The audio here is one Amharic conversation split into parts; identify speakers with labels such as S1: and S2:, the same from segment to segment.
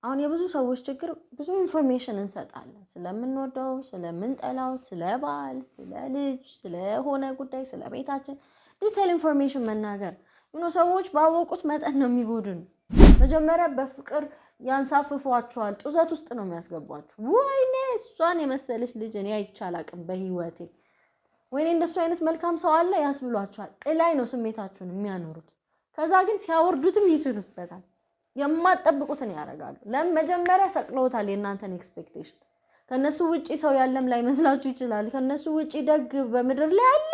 S1: አሁን የብዙ ሰዎች ችግር ብዙ ኢንፎርሜሽን እንሰጣለን ስለምንወደው ስለምንጠላው ስለ ባል ስለ ልጅ ስለሆነ ጉዳይ ስለ ቤታችን ዲቴል ኢንፎርሜሽን መናገር ሰዎች ባወቁት መጠን ነው የሚጎዱን። መጀመሪያ በፍቅር ያንሳፍፏቸዋል፣ ጡዘት ውስጥ ነው የሚያስገቧቸው። ወይኔ እሷን የመሰለች ልጅ እኔ አይቻል አቅም በህይወቴ ወይኔ እንደሱ አይነት መልካም ሰው አለ ያስብሏቸዋል። እላይ ነው ስሜታቸውን የሚያኖሩት። ከዛ ግን ሲያወርዱትም ይችሉበታል። የማትጠብቁትን ያደርጋሉ። ለመጀመሪያ ሰቅለውታል የእናንተን ኤክስፔክቴሽን። ከነሱ ውጪ ሰው ያለም ላይ መስላችሁ ይችላል። ከነሱ ውጪ ደግ በምድር ላይ አለ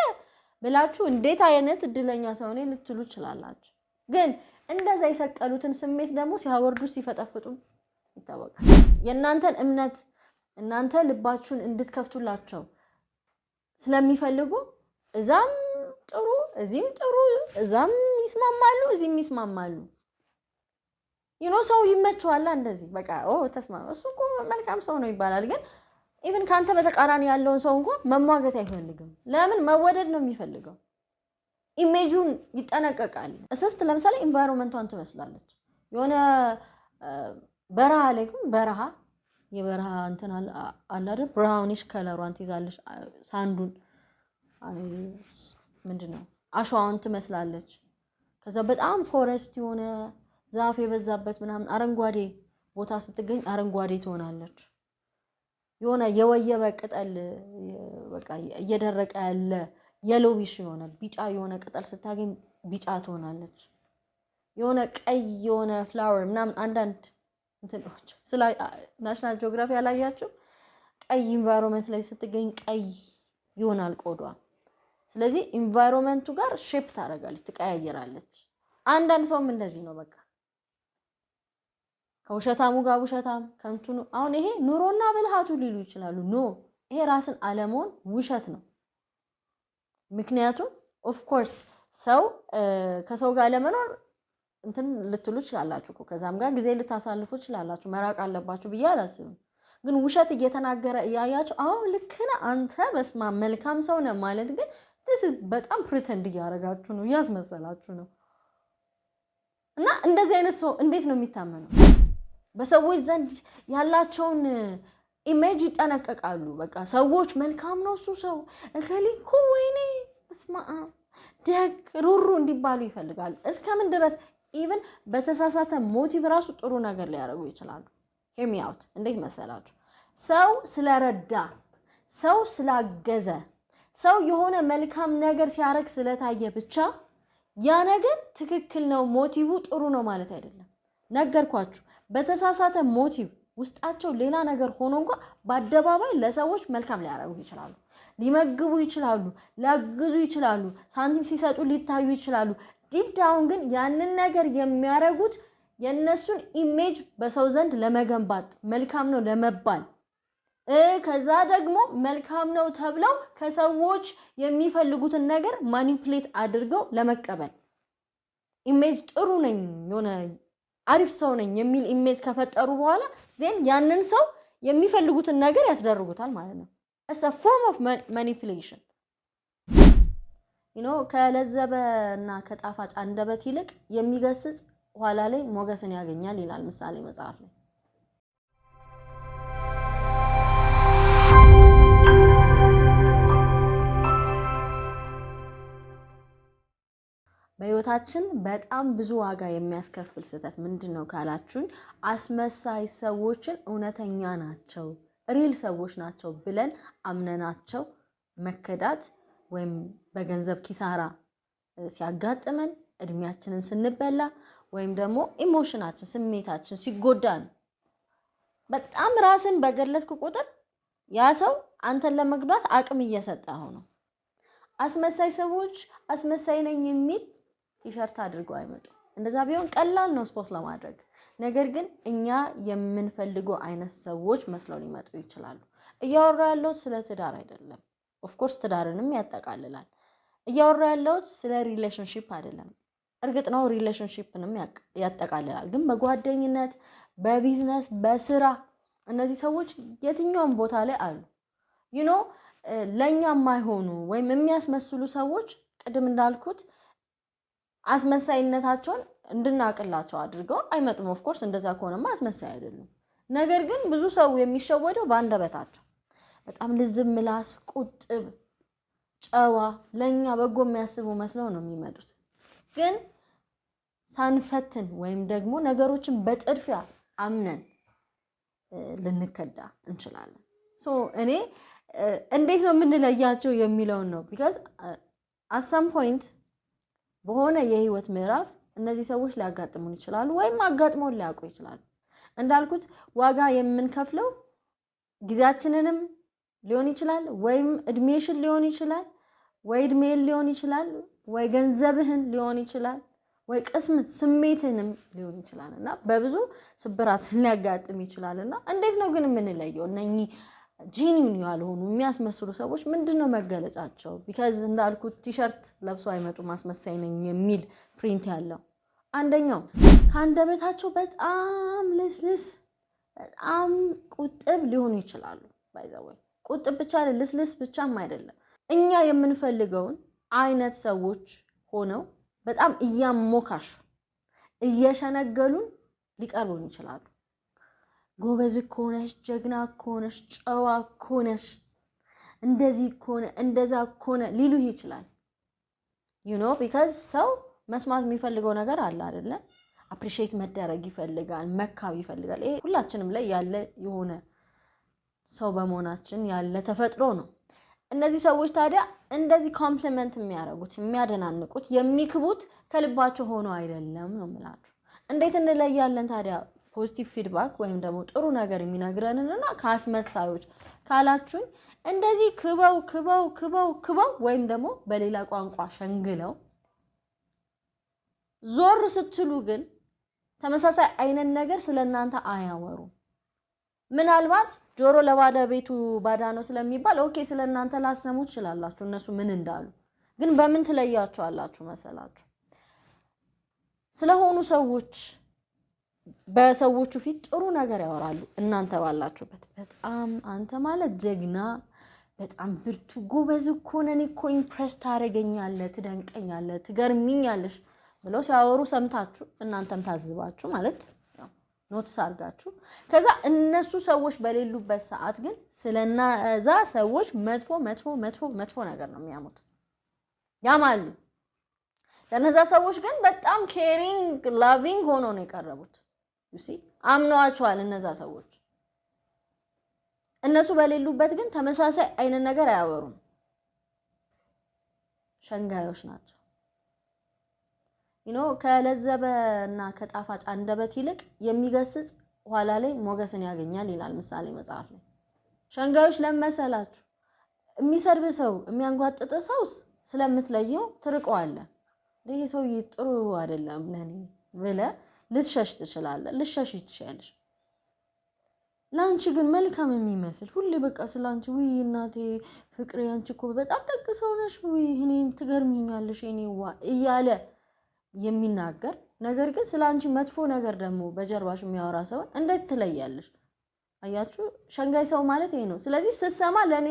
S1: ብላችሁ እንዴት አይነት እድለኛ ሰው ነኝ ልትሉ ይችላላችሁ። ግን እንደዛ የሰቀሉትን ስሜት ደግሞ ሲያወርዱ ሲፈጠፍጡ ይታወቃል። የእናንተን እምነት እናንተ ልባችሁን እንድትከፍቱላቸው ስለሚፈልጉ እዛም ጥሩ እዚህም ጥሩ እዛም ይስማማሉ እዚህም ይስማማሉ። ሰው ይመቸዋል እንደዚህ በቃ ተስማማ እሱ እኮ መልካም ሰው ነው ይባላል። ግን ኢቭን ካንተ በተቃራኒ ያለውን ሰው እንኳን መሟገት አይፈልግም። ለምን? መወደድ ነው የሚፈልገው። ኢሜጁን ይጠነቀቃል። እስስት ለምሳሌ ኢንቫይሮንመንቷን ትመስላለች። የሆነ በረሃ ላይ ግን የበረሃ እንትን አለ አይደል? ብራውኒሽ ከለሯን ትይዛለች። ሳንዱን ምንድነው አሸዋውን ትመስላለች። ከዛ በጣም ፎረስት የሆነ ዛፍ የበዛበት ምናምን አረንጓዴ ቦታ ስትገኝ አረንጓዴ ትሆናለች። የሆነ የወየበ ቅጠል በቃ እየደረቀ ያለ የሎዊሽ የሆነ ቢጫ የሆነ ቅጠል ስታገኝ ቢጫ ትሆናለች። የሆነ ቀይ የሆነ ፍላወር ምናምን አንዳንድ እንትኖች ስለ ናሽናል ጂኦግራፊ ያላያችሁ ቀይ ኢንቫይሮንመንት ላይ ስትገኝ ቀይ ይሆናል ቆዷ። ስለዚህ ኢንቫይሮንመንቱ ጋር ሼፕ ታደርጋለች፣ ትቀያየራለች። አንዳንድ ሰውም እንደዚህ ነው በቃ ከውሸታሙ ጋር ውሸታም ከንቱኑ። አሁን ይሄ ኑሮና ብልሃቱ ሊሉ ይችላሉ። ኖ ይሄ ራስን አለመሆን ውሸት ነው። ምክንያቱም ኦፍ ኮርስ ሰው ከሰው ጋር ለመኖር እንትን ልትሉ ይችላላችሁ እኮ ከዛም ጋር ጊዜ ልታሳልፉ ይችላላችሁ። መራቅ አለባችሁ ብዬ አላስብም። ግን ውሸት እየተናገረ እያያችሁ ልክ ነህ አንተ በስማ መልካም ሰው ነህ ማለት ግን በጣም ፕሪተንድ እያደረጋችሁ ነው፣ እያስመሰላችሁ ነው። እና እንደዚህ አይነት ሰው እንዴት ነው የሚታመነው? በሰዎች ዘንድ ያላቸውን ኢሜጅ ይጠነቀቃሉ። በቃ ሰዎች መልካም ነው እሱ ሰው እከሊኩ ወይኔ እስማ ደግ ሩሩ እንዲባሉ ይፈልጋሉ። እስከምን ድረስ ኢቭን በተሳሳተ ሞቲቭ ራሱ ጥሩ ነገር ሊያደርጉ ይችላሉ። ሄር ሚ አውት። እንዴት መሰላችሁ? ሰው ስለረዳ፣ ሰው ስላገዘ፣ ሰው የሆነ መልካም ነገር ሲያረግ ስለታየ ብቻ ያ ነገር ትክክል ነው ሞቲቭ ጥሩ ነው ማለት አይደለም። ነገርኳችሁ። በተሳሳተ ሞቲቭ ውስጣቸው ሌላ ነገር ሆኖ እንኳን በአደባባይ ለሰዎች መልካም ሊያደርጉ ይችላሉ፣ ሊመግቡ ይችላሉ፣ ሊያግዙ ይችላሉ፣ ሳንቲም ሲሰጡ ሊታዩ ይችላሉ። ዲፕ ዳውን ግን ያንን ነገር የሚያደርጉት የነሱን ኢሜጅ በሰው ዘንድ ለመገንባት መልካም ነው ለመባል ከዛ ደግሞ መልካም ነው ተብለው ከሰዎች የሚፈልጉትን ነገር ማኒፑሌት አድርገው ለመቀበል ኢሜጅ ጥሩ ነኝ የሆነ አሪፍ ሰው ነኝ የሚል ኢሜጅ ከፈጠሩ በኋላ ዜን ያንን ሰው የሚፈልጉትን ነገር ያስደርጉታል ማለት ነው። it's a form of manipulation ከለዘበና ከጣፋጭ አንደበት ይልቅ የሚገስጽ ኋላ ላይ ሞገስን ያገኛል ይላል ምሳሌ መጽሐፍ ላይ። በህይወታችን በጣም ብዙ ዋጋ የሚያስከፍል ስህተት ምንድነው ካላችሁኝ፣ አስመሳይ ሰዎችን እውነተኛ ናቸው ሪል ሰዎች ናቸው ብለን አምነናቸው መከዳት ወይም በገንዘብ ኪሳራ ሲያጋጥመን እድሜያችንን ስንበላ ወይም ደግሞ ኢሞሽናችን ስሜታችን ሲጎዳ ነው። በጣም ራስን በገለጥኩ ቁጥር ያ ሰው አንተን ለመግዳት አቅም እየሰጠው ነው። አስመሳይ ሰዎች አስመሳይ ነኝ የሚል ቲሸርት አድርገው አይመጡም። እንደዛ ቢሆን ቀላል ነው ስፖርት ለማድረግ። ነገር ግን እኛ የምንፈልገው አይነት ሰዎች መስለው ሊመጡ ይችላሉ። እያወራ ያለው ስለ ትዳር አይደለም። ኦፍ ኮርስ ትዳርንም ያጠቃልላል። እያወራ ያለው ስለ ሪሌሽንሺፕ አይደለም። እርግጥ ነው ሪሌሽንሺፕንም ያጠቃልላል። ግን በጓደኝነት፣ በቢዝነስ፣ በስራ እነዚህ ሰዎች የትኛውም ቦታ ላይ አሉ። ለኛ የማይሆኑ ወይም የሚያስመስሉ ሰዎች ቅድም እንዳልኩት አስመሳይነታቸውን እንድናቅላቸው አድርገው አይመጡም። ኦፍ ኮርስ እንደዛ ከሆነማ አስመሳይ አይደሉም። ነገር ግን ብዙ ሰው የሚሸወደው በአንደበታቸው በጣም ልዝም ምላስ ቁጥብ ጨዋ ለኛ በጎ የሚያስቡ መስለው ነው የሚመጡት። ግን ሳንፈትን ወይም ደግሞ ነገሮችን በጥድፊያ አምነን ልንከዳ እንችላለን። ሶ እኔ እንዴት ነው የምንለያቸው የሚለውን ነው because at some point በሆነ የህይወት ምዕራፍ እነዚህ ሰዎች ሊያጋጥሙን ይችላሉ ወይም አጋጥመውን ሊያውቁ ይችላሉ። እንዳልኩት ዋጋ የምንከፍለው ጊዜያችንንም ሊሆን ይችላል ወይም እድሜሽን ሊሆን ይችላል ወይ እድሜን ሊሆን ይችላል ወይ ገንዘብህን ሊሆን ይችላል ወይ ቅስም ስሜትንም ሊሆን ይችላልና በብዙ ስብራት ሊያጋጥም ይችላልና እንዴት ነው ግን የምንለየው እነኚህ ጂኒውን ያልሆኑ የሚያስመስሉ ሰዎች ምንድነው መገለጫቸው? because እንዳልኩት ቲሸርት ለብሶ አይመጡ ማስመሳይ ነኝ የሚል ፕሪንት ያለው አንደኛው ካንደበታቸው በጣም ልስልስ በጣም ቁጥብ ሊሆኑ ይችላሉ። by the way ቁጥብ ብቻ ልስልስ ብቻም አይደለም እኛ የምንፈልገውን አይነት ሰዎች ሆነው በጣም እያሞካሹ እየሸነገሉን ሊቀርቡን ይችላሉ። ጎበዝ ኮነሽ ጀግና ኮነሽ ጨዋ ኮነሽ እንደዚህ ኮነ እንደዛ ኮነ ሊሉ ይችላል። you know because ሰው መስማት የሚፈልገው ነገር አለ አይደለ? appreciate መደረግ ይፈልጋል መካብ ይፈልጋል። ይሄ ሁላችንም ላይ ያለ የሆነ ሰው በመሆናችን ያለ ተፈጥሮ ነው። እነዚህ ሰዎች ታዲያ እንደዚህ ኮምፕሊመንት የሚያደርጉት የሚያደናንቁት የሚክቡት ከልባቸው ሆኖ አይደለም ነው የምላችሁ። እንዴት እንለያለን ታዲያ ፖዚቲቭ ፊድባክ ወይም ደግሞ ጥሩ ነገር የሚነግረንና ካስመሳዮች ካላችሁኝ እንደዚህ ክበው ወይም ደግሞ በሌላ ቋንቋ ሸንግለው ዞር ስትሉ ግን ተመሳሳይ አይነት ነገር ስለናንተ አያወሩ። ምናልባት ጆሮ ለባዳ ቤቱ ባዳ ነው ስለሚባል ኦኬ ስለናንተ ላሰሙ ይችላልላችሁ እነሱ ምን እንዳሉ። ግን በምን ትለያቸዋላችሁ መሰላችሁ? ስለሆኑ ሰዎች በሰዎቹ ፊት ጥሩ ነገር ያወራሉ እናንተ ባላችሁበት በጣም አንተ ማለት ጀግና በጣም ብርቱ ጎበዝ እኮ ነኝ እኮ ኢምፕረስ ታረጋኛለህ ትደንቀኛለህ ትገርሚኛለሽ ብለው ሲያወሩ ሰምታችሁ እናንተም ታዝባችሁ ማለት ያው ኖትስ አድርጋችሁ ከዛ እነሱ ሰዎች በሌሉበት ሰዓት ግን ስለናዛ ሰዎች መጥፎ ነገር ነው የሚያሙት ያማሉ። ለነዛ ሰዎች ግን በጣም ኬሪንግ ላቪንግ ሆኖ ነው የቀረቡት። you see አምነዋቸዋል እነዛ ሰዎች። እነሱ በሌሉበት ግን ተመሳሳይ አይነት ነገር አያወሩም። ሸንጋዮች ናቸው። you know ከለዘበና ከጣፋጭ አንደበት ይልቅ የሚገስጽ ኋላ ላይ ሞገስን ያገኛል ይላል ምሳሌ መጽሐፍ ላይ። ሸንጋዮች ለመሰላችሁ የሚሰርብ ሰው የሚያንጓጥጥ ሰውስ ስለምትለየው ትርቀዋለህ። ይሄ ሰው ጥሩ አይደለም ለኔ ብለህ ልትሸሽ ትችላለህ ልትሸሽ ትችያለሽ። ላንቺ ግን መልካም የሚመስል ሁሌ በቃ ስላንቺ ውይ እናቴ ፍቅሬ አንቺ እኮ በጣም ደግ ሰው ነሽ ውይ እኔም ትገርሚኛለሽ እኔዋ እያለ የሚናገር ነገር ግን ስላንቺ መጥፎ ነገር ደግሞ በጀርባሽ የሚያወራ ሰው እንዴት ትለያለሽ? አያችሁ ሸንጋይ ሰው ማለት ይሄ ነው። ስለዚህ ስትሰማ ለኔ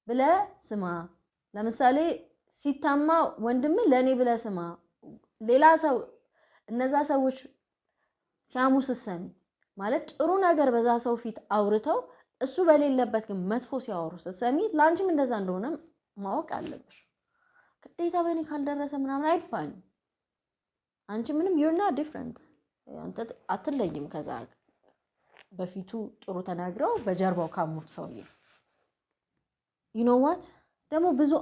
S1: ብለህ ስማ። ለምሳሌ ሲታማ ወንድም ለኔ ብለህ ስማ። ሌላ ሰው እነዛ ሰዎች ሲያሙ ስትሰሚ ማለት ጥሩ ነገር በዛ ሰው ፊት አውርተው እሱ በሌለበት ግን መጥፎ ሲያወሩ ስትሰሚ ላንቺም እንደዛ እንደሆነ ማወቅ አለብሽ። ግዴታ በኔ ካልደረሰ ምናምን አይባልም። አንቺ ምንም you're not different አንተ አትለይም ከዛ በፊቱ ጥሩ ተናግረው በጀርባው ካሙት ሰውዬ። you know what ደግሞ ብዙ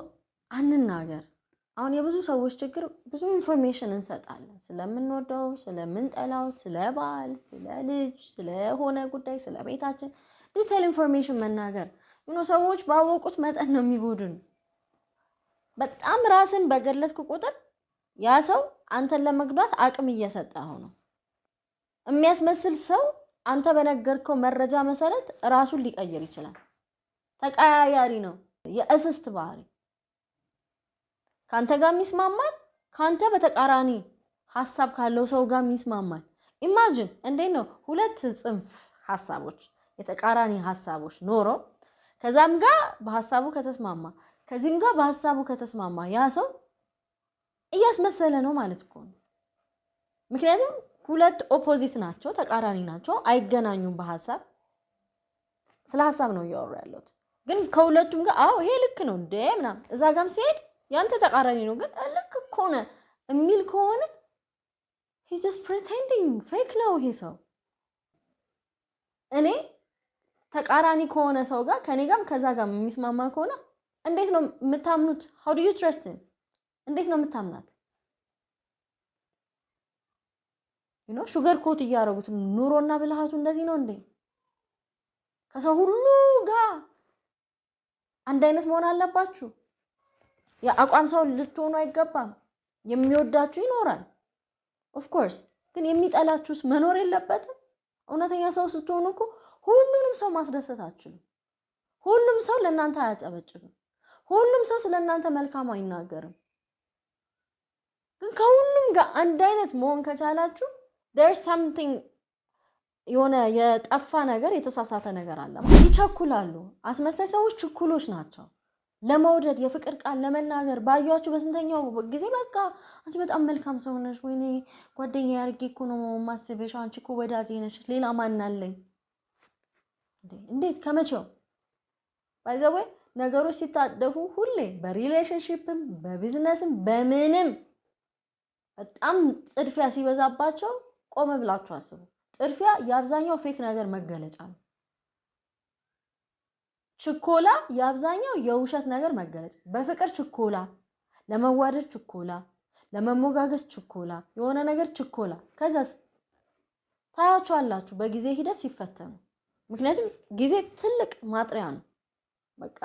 S1: አንናገር። አሁን የብዙ ሰዎች ችግር ብዙ ኢንፎርሜሽን እንሰጣለን ስለምንወደው ስለምንጠላው ስለ ባል ስለ ልጅ ስለሆነ ጉዳይ ስለ ቤታችን ዲቴል ኢንፎርሜሽን መናገር ሰዎች ባወቁት መጠን ነው የሚጎዱን። በጣም ራስን በገለጥኩ ቁጥር ያ ሰው አንተን ለመግዳት አቅም እየሰጠው ነው። የሚያስመስል ሰው አንተ በነገርከው መረጃ መሰረት ራሱን ሊቀየር ይችላል። ተቀያያሪ ነው የእስስት ባህሪ። ካንተ ጋር የሚስማማል ካንተ በተቃራኒ ሐሳብ ካለው ሰው ጋር የሚስማማል። ኢማጂን እንዴት ነው ሁለት ጽንፍ ሐሳቦች የተቃራኒ ሐሳቦች ኖሮ ከዛም ጋር በሐሳቡ ከተስማማ ከዚህም ጋር በሐሳቡ ከተስማማ ያ ሰው እያስመሰለ ነው ማለት እኮ ነው። ምክንያቱም ሁለት ኦፖዚት ናቸው፣ ተቃራኒ ናቸው፣ አይገናኙም በሐሳብ። ስለ ሐሳብ ነው እያወሩ ያለሁት። ግን ከሁለቱም ጋር አዎ ይሄ ልክ ነው እንደ ምናምን እዛ ጋርም ሲሄድ ያንተ ተቃራኒ ነው ግን ልክ እኮ ነው የሚል ከሆነ he just pretending fake ነው ይሄ ሰው። እኔ ተቃራኒ ከሆነ ሰው ጋር ከኔ ጋርም ከዛ ጋር የሚስማማ ከሆነ እንዴት ነው የምታምኑት? how do you trust him? እንዴት ነው የምታምናት? ሹገር ኮት እያደረጉት ኑሮና ብልሃቱ እንደዚህ ነው እንዴ? ከሰው ሁሉ ጋር አንድ አይነት መሆን አለባችሁ? የአቋም ሰው ልትሆኑ አይገባም። የሚወዳችሁ ይኖራል of course፣ ግን የሚጠላችሁስ መኖር የለበትም? እውነተኛ ሰው ስትሆኑ እኮ ሁሉንም ሰው ማስደሰት አትችሉም። ሁሉም ሰው ለእናንተ አያጨበጭብም። ሁሉም ሰው ስለእናንተ መልካም አይናገርም። ግን ከሁሉም ጋር አንድ አይነት መሆን ከቻላችሁ there's something የሆነ የጠፋ ነገር የተሳሳተ ነገር አለ። ይቸኩላሉ። አስመሳይ ሰዎች ችኩሎች ናቸው። ለመውደድ የፍቅር ቃል ለመናገር ባያችሁ በስንተኛው ጊዜ በቃ አንቺ በጣም መልካም ሰው ነሽ፣ ወይኔ ጓደኛዬ አድርጌ እኮ ነው ማስበሽ፣ አንቺ እኮ ወዳጄ ነሽ፣ ሌላ ማን አለኝ? እንዴት ከመቼው ባይዘው ነገሮች ሲታደፉ ሁሌ በሪሌሽንሺፕም በቢዝነስም በምንም በጣም ጽድፊያ ሲበዛባቸው ቆም ብላችሁ አስቡ። ጽድፊያ የአብዛኛው ፌክ ነገር መገለጫ ነው። ችኮላ የአብዛኛው የውሸት ነገር መገለጫ። በፍቅር ችኮላ፣ ለመዋደድ ችኮላ፣ ለመሞጋገስ ችኮላ፣ የሆነ ነገር ችኮላ። ከዛስ ታያችኋላችሁ በጊዜ ሂደት ሲፈተኑ። ምክንያቱም ጊዜ ትልቅ ማጥሪያ ነው። በቃ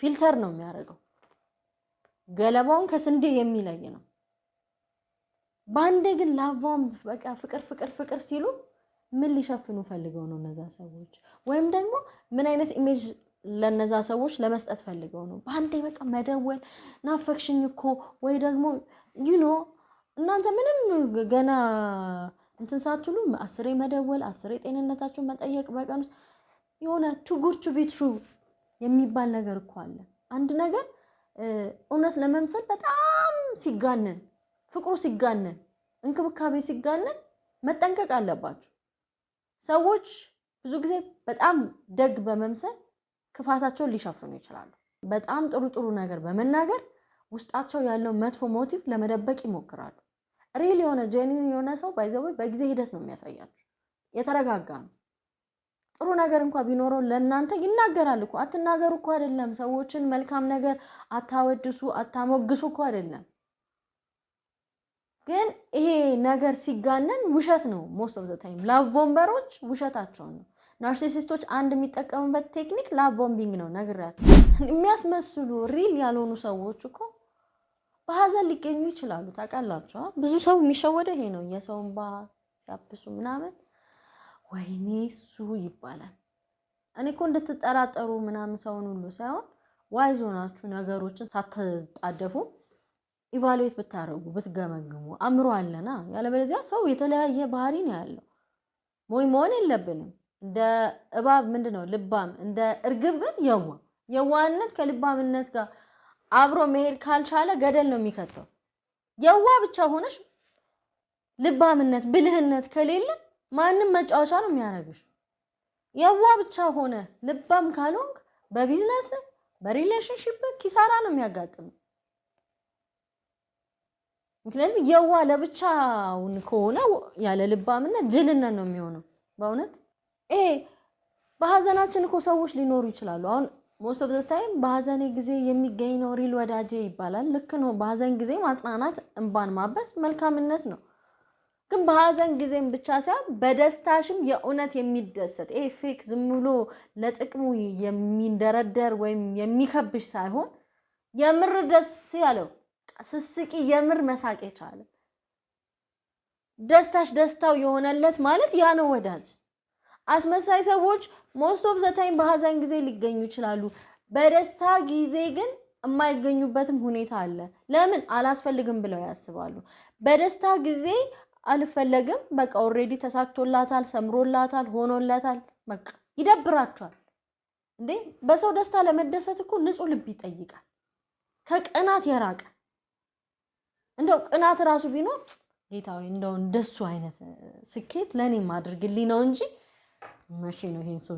S1: ፊልተር ነው የሚያደርገው። ገለባውን ከስንዴ የሚለይ ነው። ባንዴ ግን ላቫም በቃ ፍቅር ፍቅር ፍቅር ሲሉ ምን ሊሸፍኑ ፈልገው ነው እነዛ ሰዎች? ወይም ደግሞ ምን አይነት ኢሜጅ ለነዛ ሰዎች ለመስጠት ፈልገው ነው? ባንዴ በቃ መደወል ናፈክሽኝ እኮ ወይ ደግሞ እናንተ ምንም ገና እንትን ሳትሉ 10 መደወል 10 ጤንነታችሁን መጠየቅ በቀን ውስጥ የሆነ too good to be true የሚባል ነገር እኮ አለ። አንድ ነገር እውነት ለመምሰል በጣም ሲጋነን፣ ፍቅሩ ሲጋነን፣ እንክብካቤ ሲጋነን መጠንቀቅ አለባችሁ። ሰዎች ብዙ ጊዜ በጣም ደግ በመምሰል ክፋታቸውን ሊሸፍኑ ይችላሉ። በጣም ጥሩ ጥሩ ነገር በመናገር ውስጣቸው ያለው መጥፎ ሞቲቭ ለመደበቅ ይሞክራሉ። ሪል የሆነ ጄኒን የሆነ ሰው ባይዘው በጊዜ ሂደት ነው የሚያሳያችሁ። የተረጋጋ ነው። ጥሩ ነገር እንኳን ቢኖረው ለእናንተ ይናገራል እኮ። አትናገሩ እኮ አይደለም። ሰዎችን መልካም ነገር አታወድሱ፣ አታሞግሱ እኮ አይደለም። ግን ይሄ ነገር ሲጋነን ውሸት ነው። ሞስት ኦፍ ዘ ታይም ላቭ ቦምበሮች ውሸታቸው ነው። ናርሲሲስቶች አንድ የሚጠቀሙበት ቴክኒክ ላቭ ቦምቢንግ ነው። ነግራችሁ የሚያስመስሉ ሪል ያልሆኑ ሰዎች እኮ በሐዘን ሊገኙ ይችላሉ። ታውቃላችሁ፣ ብዙ ሰው የሚሸወደው ይሄ ነው። የሰውን ባ ሲያብሱ ምናምን ወይኔ እሱ ይባላል። እኔ እኮ እንድትጠራጠሩ ምናምን ሰውን ሁሉ ሳይሆን ዋይዝ ሆናችሁ ነገሮችን ሳትጣደፉ ኢቫሉዌት ብታረጉ ብትገመግሙ አምሮ አለና። ያለበለዚያ ሰው የተለያየ ባህሪ ነው ያለው። ሞይ መሆን የለብንም። እንደ እባብ ምንድነው ልባም፣ እንደ እርግብ ግን የዋነት ከልባምነት ጋር አብሮ መሄድ ካልቻለ ገደል ነው የሚከተው። የዋ ብቻ ሆነሽ ልባምነት ብልህነት ከሌለ ማንም መጫወቻ ነው የሚያረግሽ። የዋ ብቻ ሆነ ልባም ካልሆንክ በቢዝነስ በሪሌሽንሺፕ ኪሳራ ነው የሚያጋጥም። ምክንያቱም የዋ ለብቻውን ከሆነ ያለ ልባምነት ጅልነት ነው የሚሆነው። በእውነት በሐዘናችን እኮ ሰዎች ሊኖሩ ይችላሉ። አሁን ሞስት ኦፍ ዘ ታይም በሐዘኔ ጊዜ የሚገኝ ነው ሪል ወዳጄ ይባላል። ልክ ነው። በሐዘን ጊዜ ማጽናናት፣ እንባን ማበስ መልካምነት ነው። ግን በሐዘን ጊዜም ብቻ ሳይሆን በደስታሽም የእውነት የሚደሰት ፌክ ዝም ብሎ ለጥቅሙ የሚንደረደር ወይም የሚከብሽ ሳይሆን የምር ደስ ያለው ስስቂ የምር መሳቅ የቻለ ደስታሽ ደስታው የሆነለት ማለት ያ ነው ወዳጅ። አስመሳይ ሰዎች ሞስት ኦፍ ዘ ታይም በሐዘን ጊዜ ሊገኙ ይችላሉ። በደስታ ጊዜ ግን የማይገኙበትም ሁኔታ አለ። ለምን? አላስፈልግም ብለው ያስባሉ። በደስታ ጊዜ አልፈለግም፣ በቃ ኦሬዲ ተሳክቶላታል፣ ሰምሮላታል፣ ሆኖላታል፣ በቃ ይደብራቸዋል። እንዴ በሰው ደስታ ለመደሰት እኮ ንጹህ ልብ ይጠይቃል። ከቅናት የራቀ እንደው ቅናት ራሱ ቢኖር ጌታዊ እንደው እንደሱ አይነት ስኬት ለኔም አድርግልኝ ነው እንጂ መቼ ነው ይሄን ሰው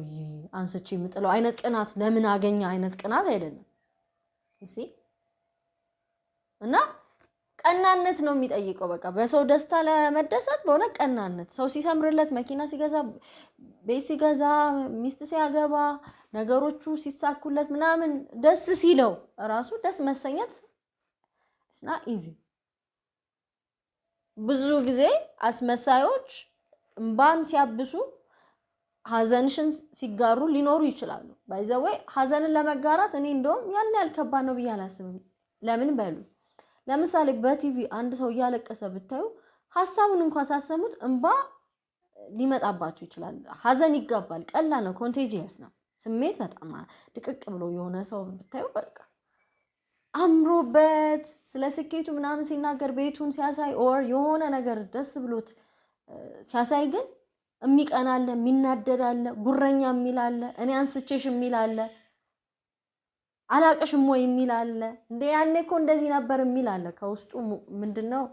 S1: አንስቼ የምጥለው አይነት ቅናት ለምን አገኘ አይነት ቅናት አይደለም እሺ እና ቀናነት ነው የሚጠይቀው በቃ በሰው ደስታ ለመደሰት በሆነ ቀናነት ሰው ሲሰምርለት መኪና ሲገዛ ቤት ሲገዛ ሚስት ሲያገባ ነገሮቹ ሲሳኩለት ምናምን ደስ ሲለው ራሱ ደስ መሰኘት እስና ኢዚ ብዙ ጊዜ አስመሳዮች እንባን ሲያብሱ ሀዘንሽን ሲጋሩ ሊኖሩ ይችላሉ ባይዘው ሀዘንን ለመጋራት እኔ እንደውም ያን ያልከባድ ነው ብዬ አላስብም ለምን በሉ ለምሳሌ በቲቪ አንድ ሰው ያለቀሰ ብታዩ ሐሳቡን እንኳን ሳሰሙት እንባ ሊመጣባችሁ ይችላል ሀዘን ይጋባል ቀላል ነው ኮንቴጂየስ ነው ስሜት በጣም ድቅቅ ብሎ የሆነ ሰው ብታዩ በቃ አምሮበት ስለ ስኬቱ ምናምን ሲናገር ቤቱን ሲያሳይ ኦር የሆነ ነገር ደስ ብሎት ሲያሳይ ግን የሚቀናለ የሚናደዳለ ጉረኛ የሚላለ እኔ አንስቼሽ የሚላለ አላቀሽም ወይ የሚላለ እንደ ያኔ እኮ እንደዚህ ነበር የሚላለ ከውስጡ ምንድነው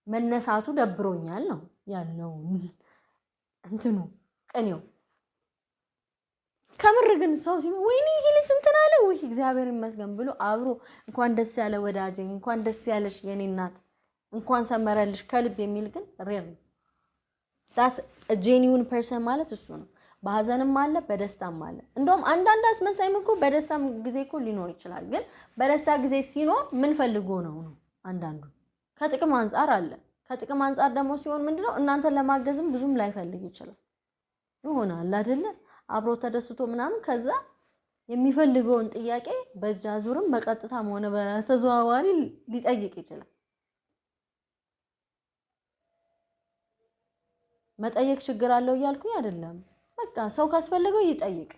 S1: መነሳቱ ደብሮኛል ነው ያለው እንትኑ ቀኔው ከምር ግን ሰው ሲም ወይኔ ይልጽ እንትን አለ ወይ እግዚአብሔር ይመስገን ብሎ አብሮ እንኳን ደስ ያለ ወዳጄ እንኳን ደስ ያለሽ የኔ እናት እንኳን ሰመረልሽ ከልብ የሚል ግን ሬር that's a genuine person ማለት እሱ ነው በሐዘንም አለ በደስታም አለ እንደውም አንዳንድ አስመሳይም እኮ በደስታም ጊዜ እኮ ሊኖር ይችላል ግን በደስታ ጊዜ ሲኖር ምን ፈልጎ ነው አንዳንዱ ከጥቅም አንፃር አለ ከጥቅም አንፃር ደግሞ ሲሆን ምንድነው እናንተን ለማገዝም ብዙም ላይፈልግ ይችላል ይሆናል አይደለ አብሮ ተደስቶ ምናምን ከዛ የሚፈልገውን ጥያቄ በጃዙርም በቀጥታም ሆነ በተዘዋዋሪ ሊጠይቅ ይችላል መጠየቅ ችግር አለው ይያልኩኝ አይደለም በቃ ሰው ካስፈልገው ይጠይቅ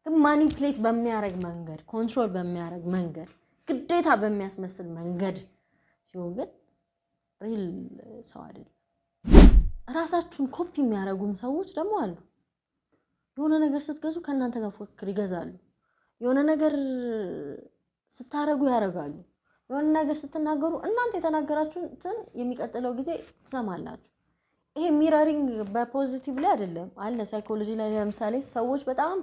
S1: ግን ማኒፕሌት በሚያረግ መንገድ ኮንትሮል በሚያረግ መንገድ ግዴታ በሚያስመስል መንገድ ሲሆን ግን ሪል ሰው አይደለም ራሳችሁን ኮፒ የሚያረጉም ሰዎች ደግሞ አሉ የሆነ ነገር ስትገዙ ከናንተ ጋር ፉክክር ይገዛሉ የሆነ ነገር ስታረጉ ያረጋሉ የሆነ ነገር ስትናገሩ እናንተ የተናገራችሁትን የሚቀጥለው ጊዜ ትሰማላችሁ ይሄ ሚረሪንግ በፖዚቲቭ ላይ አይደለም አለ ሳይኮሎጂ ላይ ለምሳሌ ሰዎች በጣም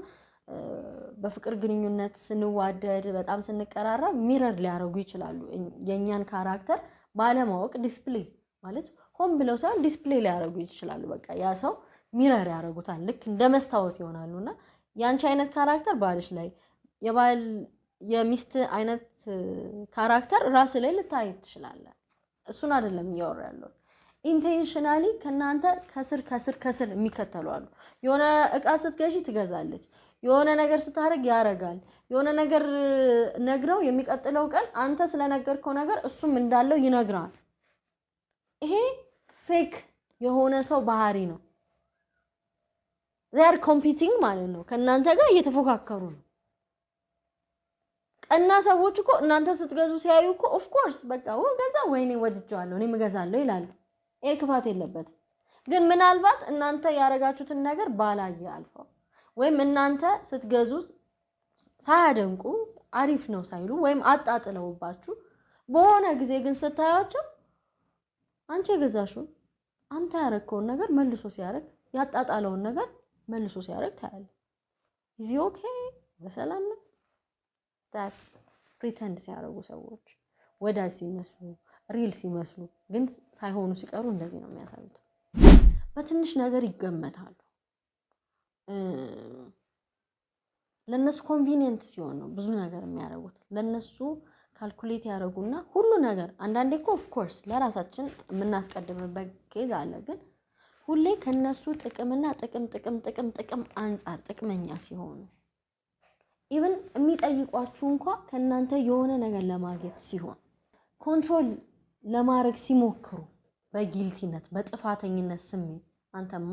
S1: በፍቅር ግንኙነት ስንዋደድ በጣም ስንቀራረብ ሚረር ሊያረጉ ይችላሉ የኛን ካራክተር ባለማወቅ ዲስፕሌይ ማለት ሆም ብለው ሳይሆን ዲስፕሌይ ሊያረጉ ይችላሉ በቃ ያ ሰው ሚረር ያረጉታል ልክ እንደ መስታወት ይሆናሉና ያንቺ አይነት ካራክተር ባልሽ ላይ የባል የሚስት አይነት ካራክተር ራስ ላይ ልታይ ትችላለህ እሱን አይደለም ያወራለው ኢንቴንሽናሊ ከናንተ ከስር የሚከተሉ አሉ የሆነ እቃ ስትገዢ ትገዛለች የሆነ ነገር ስታረግ ያረጋል የሆነ ነገር ነግረው የሚቀጥለው ቀን አንተ ስለነገርከው ነገር እሱም እንዳለው ይነግራል ይሄ ፌክ የሆነ ሰው ባህሪ ነው they are competing ማለት ነው ከናንተ ጋር እየተፎካከሩ ነው ቀና ሰዎች እኮ እናንተ ስትገዙ ሲያዩ እኮ ኦፍ ኮርስ በቃ ወገዛ ወይኔ ወድጃለሁ እኔ መገዛለሁ ይላል ይሄ ክፋት የለበት ግን ምናልባት እናንተ ያረጋችሁትን ነገር ባላየ አልፈው ወይም እናንተ ስትገዙ ሳያደንቁ አሪፍ ነው ሳይሉ ወይም አጣጥለውባችሁ በሆነ ጊዜ ግን ስታያቸው አንቺ የገዛሽው አንተ ያረከውን ነገር መልሶ ሲያረግ ያጣጣለውን ነገር መልሶ ሲያረግ ታያለ is he okay በሰላም ነው that's pretend ሲያረጉ ሰዎች ወዳጅ ሲመስሉ ሪል ሲመስሉ ግን ሳይሆኑ ሲቀሩ እንደዚህ ነው የሚያሳዩት በትንሽ ነገር ይገመታሉ ለነሱ ኮንቪኒየንት ሲሆን ነው ብዙ ነገር የሚያረጉት ለነሱ ካልኩሌት ያረጉና ሁሉ ነገር አንዳንዴ እኮ ኦፍ ኮርስ ለራሳችን የምናስቀድምበት ኬዝ አለ ግን ሁሌ ከነሱ ጥቅምና ጥቅም አንፃር ጥቅመኛ ሲሆኑ ኢቭን የሚጠይቋችሁ እንኳን ከናንተ የሆነ ነገር ለማግኘት ሲሆን ኮንትሮል ለማድረግ ሲሞክሩ በጊልቲነት በጥፋተኝነት ስሜት አንተማ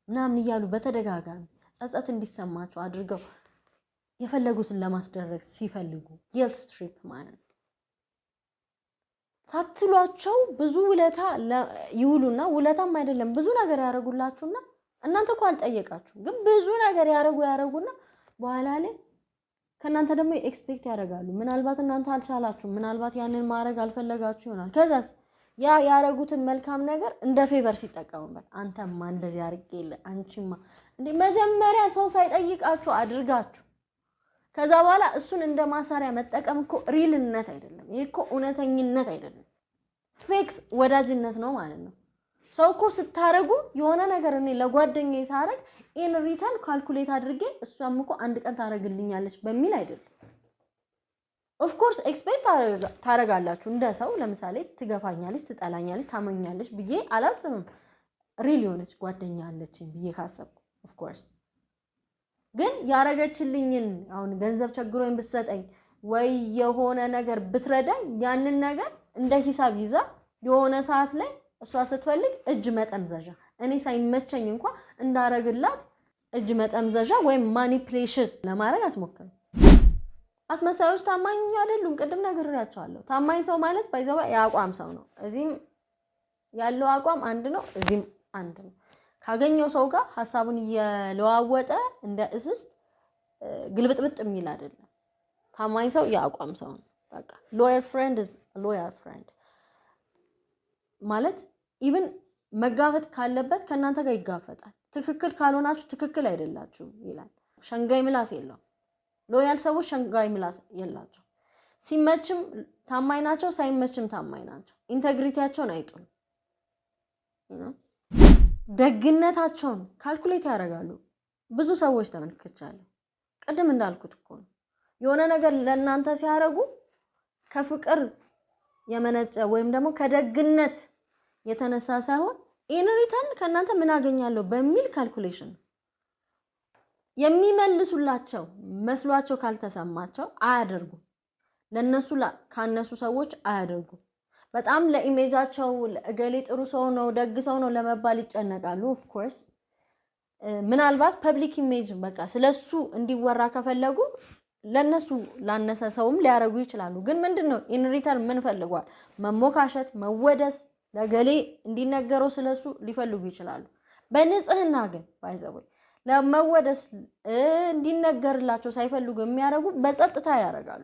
S1: ምናምን ይያሉ በተደጋጋሚ ጸጸት እንዲሰማቸው አድርገው የፈለጉትን ለማስደረግ ሲፈልጉ ጊልት ስትሪፕ ማለት ሳትሏቸው ብዙ ውለታ ይውሉና ውለታም አይደለም ብዙ ነገር ያረጉላችሁና እናንተ እኮ አልጠየቃችሁ ግን ብዙ ነገር ያረጉና በኋላ ላይ ከናንተ ደግሞ ኤክስፔክት ያደርጋሉ ምናልባት እናንተ አልቻላችሁ ምናልባት ያንን ማድረግ አልፈለጋችሁ ይሆናል ከዛስ ያ ያረጉትን መልካም ነገር እንደ ፌቨር ሲጠቀሙበት አንተማ እንደዚህ አርጌለ አንቺማ እንዴ መጀመሪያ ሰው ሳይጠይቃችሁ አድርጋችሁ ከዛ በኋላ እሱን እንደ ማሳሪያ መጠቀም እኮ ሪልነት አይደለም። ይሄ እኮ እውነተኝነት አይደለም። ፌክስ ወዳጅነት ነው ማለት ነው። ሰው እኮ ስታረጉ የሆነ ነገር እኔ ለጓደኛዬ ሳረግ ኢን ሪተርን ካልኩሌት አድርጌ እሷም እኮ አንድ ቀን ታረግልኛለች በሚል አይደለም። ኦፍ ኮርስ ኤክስፔክት ታረጋላችሁ እንደ ሰው። ለምሳሌ ትገፋኛለች፣ ትጠላኛለች፣ ታመኛለች ብዬ አላስብም። ሪል የሆነች ጓደኛ አለችኝ ብዬ ካሰብኩ ኦፍ ኮርስ ግን ያረገችልኝን አሁን ገንዘብ ቸግሮኝ ብትሰጠኝ ወይ የሆነ ነገር ብትረዳኝ ያንን ነገር እንደ ሂሳብ ይዛ የሆነ ሰዓት ላይ እሷ ስትፈልግ እጅ መጠምዘዣ እኔ ሳይመቸኝ እንኳን እንዳረግላት እጅ መጠምዘዣ ወይ ማኒፕሌሽን ለማድረግ አትሞክርም። አስመሳዮች ታማኝ አይደሉም። ቅድም ነግሬያቸዋለሁ። ታማኝ ሰው ማለት ባይዘው ያቋም ሰው ነው። እዚህም ያለው አቋም አንድ ነው፣ እዚህም አንድ ነው። ካገኘው ሰው ጋር ሐሳቡን እየለዋወጠ እንደ እስስት ግልብጥብጥ የሚል አይደለም። ታማኝ ሰው ያቋም ሰው ነው። በቃ ሎያል ፍሬንድ ኢዝ ሎያል ፍሬንድ ማለት ኢቭን መጋፈጥ ካለበት ከናንተ ጋር ይጋፈጣል። ትክክል ካልሆናችሁ ትክክል አይደላችሁ ይላል። ሸንጋይ ምላስ የለው። ሎያል ሰዎች ሸንጋይ ምላስ የላቸው። ሲመችም ታማኝ ናቸው፣ ሳይመችም ታማኝ ናቸው። ኢንቴግሪቲያቸውን አይጡም። ደግነታቸውን ካልኩሌት ያደርጋሉ። ብዙ ሰዎች ተመልክቻለሁ። ቅድም እንዳልኩት እኮ ነው የሆነ ነገር ለእናንተ ሲያደርጉ ከፍቅር የመነጨ ወይም ደግሞ ከደግነት የተነሳ ሳይሆን ኢን ሪተርን ከእናንተ ምን አገኛለሁ በሚል ካልኩሌሽን የሚመልሱላቸው መስሏቸው ካልተሰማቸው አያደርጉም። ለነሱ ካነሱ ሰዎች አያደርጉም። በጣም ለኢሜጃቸው እገሌ ጥሩ ሰው ነው ደግ ሰው ነው ለመባል ይጨነቃሉ። ኦፍ ኮርስ ምናልባት ፐብሊክ ኢሜጅ በቃ ስለሱ እንዲወራ ከፈለጉ ለነሱ ላነሰ ሰውም ሊያረጉ ይችላሉ። ግን ምንድነው ኢን ሪተርን ምን ፈልጓል? መሞካሸት፣ መወደስ፣ ለገሌ እንዲነገረው ስለሱ ሊፈልጉ ይችላሉ። በንጽህና ግን ባይዘው ለመወደስ እንዲነገርላቸው ሳይፈልጉ የሚያረጉ በጸጥታ ያረጋሉ።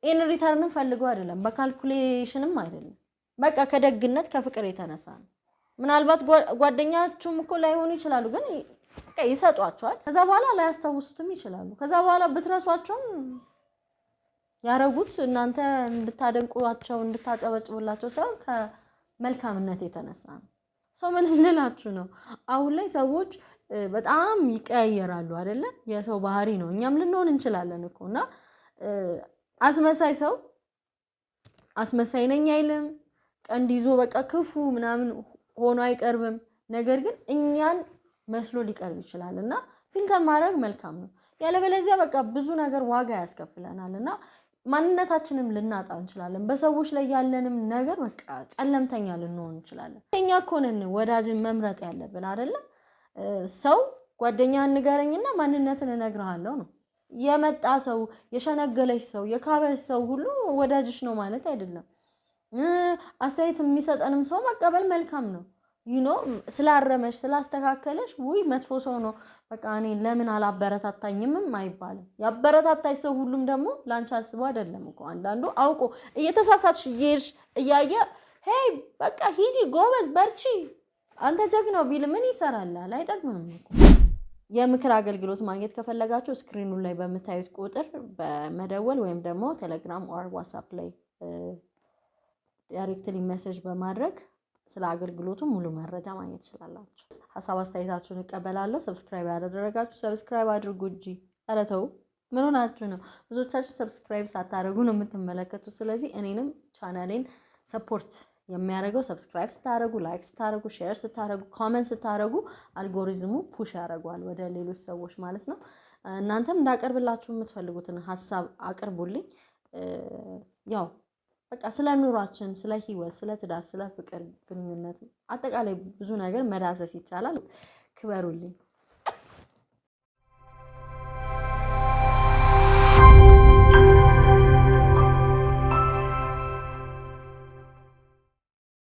S1: ኢን ሪተርንን ፈልገው አይደለም፣ በካልኩሌሽንም አይደለም። በቃ ከደግነት ከፍቅር የተነሳ ነው። ምናልባት ጓደኛችሁም እኮ ላይሆኑ ይችላሉ፣ ግን በቃ ይሰጧቸዋል። ከዛ በኋላ ላያስታውሱትም ይችላሉ። ከዛ በኋላ ብትረሷቸውም ያረጉት እናንተ እንድታደንቁዋቸው እንድታጨበጭቡላቸው ሳይሆን ከመልካምነት የተነሳ ነው። ሰው ምን ልላችሁ ነው? አሁን ላይ ሰዎች በጣም ይቀያየራሉ አይደለ? የሰው ባህሪ ነው። እኛም ልንሆን እንችላለን እኮና አስመሳይ ሰው አስመሳይ ነኝ አይልም። ቀንድ ይዞ በቃ ክፉ ምናምን ሆኖ አይቀርብም። ነገር ግን እኛን መስሎ ሊቀርብ ይችላልና ፊልተር ማድረግ መልካም ነው። ያለበለዚያ በቃ ብዙ ነገር ዋጋ ያስከፍለናልና ማንነታችንም ልናጣ እንችላለን። በሰዎች ላይ ያለንም ነገር በቃ ጨለምተኛ ልንሆን እንችላለን። እኛ እኮ ነን ወዳጅን መምረጥ ያለብን አይደለ? ሰው ጓደኛን ንገረኝና ማንነትን እነግርሃለሁ ነው። የመጣ ሰው የሸነገለሽ ሰው የካበሽ ሰው ሁሉ ወዳጅሽ ነው ማለት አይደለም። አስተያየት የሚሰጠንም ሰው መቀበል መልካም ነው። ስላረመሽ ስላስተካከለሽ ውይ መጥፎ ሰው ነው በቃ እኔ ለምን አላበረታታኝም አይባልም። ያበረታታሽ ሰው ሁሉም ደግሞ ላንቺ አስቦ አይደለም እኮ። አንዳንዱ አውቆ እየተሳሳትሽ እየሄድሽ እያየ ሄይ በቃ ሂጂ ጎበዝ በርቺ አንተ ጀግናው ቢል ምን ይሰራልሃል? አይጠቅምም እኮ። የምክር አገልግሎት ማግኘት ከፈለጋችሁ ስክሪኑ ላይ በምታዩት ቁጥር በመደወል ወይም ደግሞ ቴሌግራም ኦር ዋትስአፕ ላይ ዳይሬክትሊ ሜሴጅ በማድረግ ስለ አገልግሎቱ ሙሉ መረጃ ማግኘት ትችላላችሁ። ሐሳብ አስተያየታችሁን እቀበላለሁ። ሰብስክራይብ ያደረጋችሁ ሰብስክራይብ አድርጉ እንጂ ኧረ ተው ምን ሆናችሁ ነው? ብዙዎቻችሁ ሰብስክራይብ ሳታደርጉ ነው የምትመለከቱት። ስለዚህ እኔንም ቻናሌን ሰፖርት የሚያደርገው ሰብስክራይብ ስታደርጉ፣ ላይክ ስታደርጉ፣ ሼር ስታደርጉ፣ ኮሜንት ስታደርጉ አልጎሪዝሙ ፑሽ ያደርጋል ወደ ሌሎች ሰዎች ማለት ነው። እናንተም እንዳቀርብላችሁ የምትፈልጉትን ሐሳብ አቅርቡልኝ። ያው በቃ ስለ ኑሯችን፣ ስለ ህይወት፣ ስለ ትዳር፣ ስለ ፍቅር ግንኙነት አጠቃላይ ብዙ ነገር መዳሰስ ይቻላል። ክበሩልኝ።